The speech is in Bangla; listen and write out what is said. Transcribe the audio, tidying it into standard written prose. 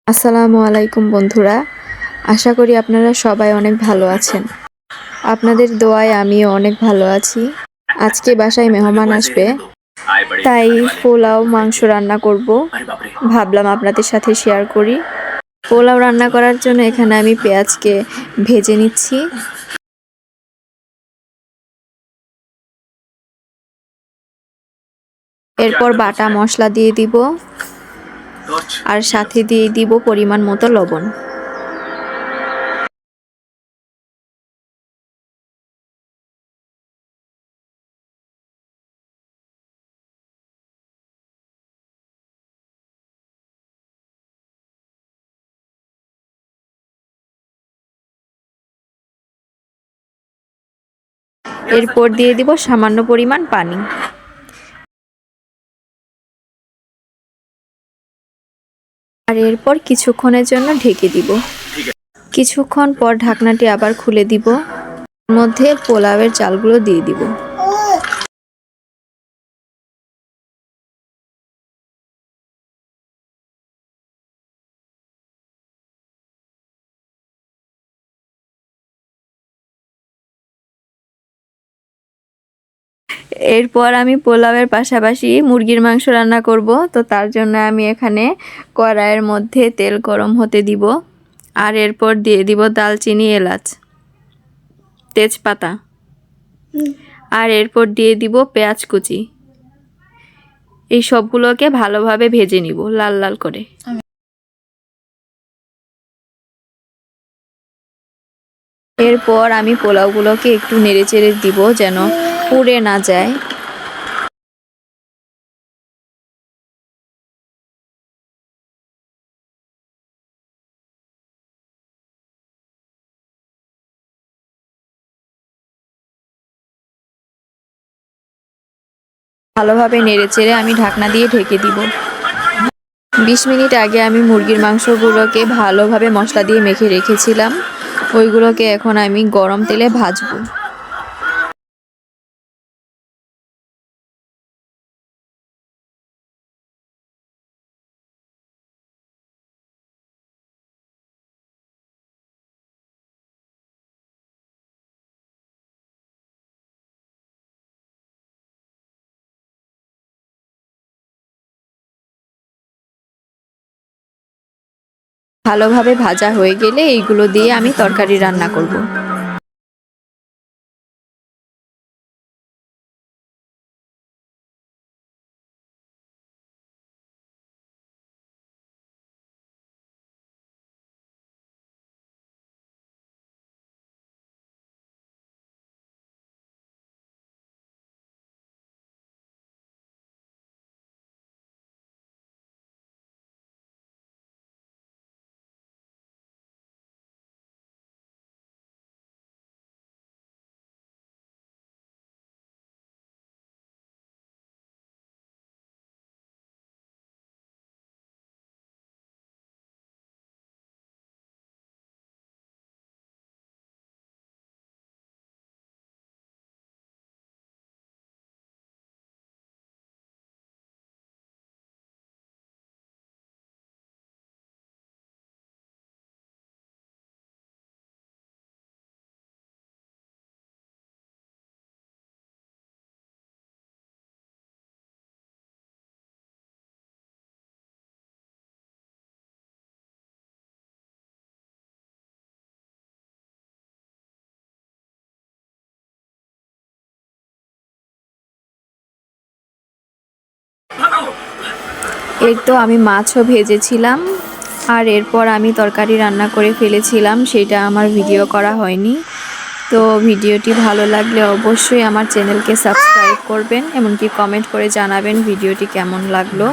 আসসালামু আলাইকুম বন্ধুরা, আশা করি আপনারা সবাই অনেক ভালো আছেন। আপনাদের দোয়ায় আমিও অনেক ভালো আছি। আজকে বাসায় মেহমান আসবে, তাই পোলাও মাংস রান্না করব। ভাবলাম আপনাদের সাথে শেয়ার করি। পোলাও রান্না করার জন্য এখানে আমি পেঁয়াজকে ভেজে নিচ্ছি। এরপর বাটা মশলা দিয়ে দিব আর সাথে দিয়ে দিব পরিমাণ মতো লবণ। এরপর দিয়ে দিব সামান্য পরিমাণ পানি। আর এরপর কিছুক্ষণের জন্য ঢেকে দিব। কিছুক্ষণ পর ঢাকনাটি আবার খুলে দিব। এর মধ্যে পোলাওয়ের চালগুলো দিয়ে দিব। এরপর আমি পোলাওয়ের পাশাপাশি মুরগির মাংস রান্না করব, তো তার জন্য আমি এখানে কড়াইয়ের মধ্যে তেল গরম হতে দিব। আর এরপর দিয়ে দিব দালচিনি, এলাচ, তেজপাতা। আর এরপর দিয়ে দিব পেঁয়াজ কুচি। এই সবগুলোকে ভালোভাবে ভেজে নিব লাল লাল করে। এরপর আমি পোলাওগুলোকে একটু নেড়েচেড়ে দিব যেন পুড়ে না যায়। ভালোভাবে নেড়েচেড়ে আমি ঢাকনা দিয়ে ঢেকে দিব। 20 মিনিট আগে আমি মুরগির মাংসগুলোকে ভালোভাবে মশলা দিয়ে মেখে রেখেছিলাম। ওইগুলোকে এখন আমি গরম তেলে ভাজবো। ভালোভাবে ভাজা হয়ে গেলে এইগুলো দিয়ে আমি তরকারি রান্না করব। এই তো আমি মাছও ভেজেছিলাম। আর এরপর আমি তরকারি রান্না করে ফেলেছিলাম, সেটা আমার ভিডিও করা হয়নি। তো ভিডিওটি ভালো লাগলে অবশ্যই আমার চ্যানেলকে সাবস্ক্রাইব করবেন, এমনকি কমেন্ট করে জানাবেন ভিডিওটি কেমন লাগলো।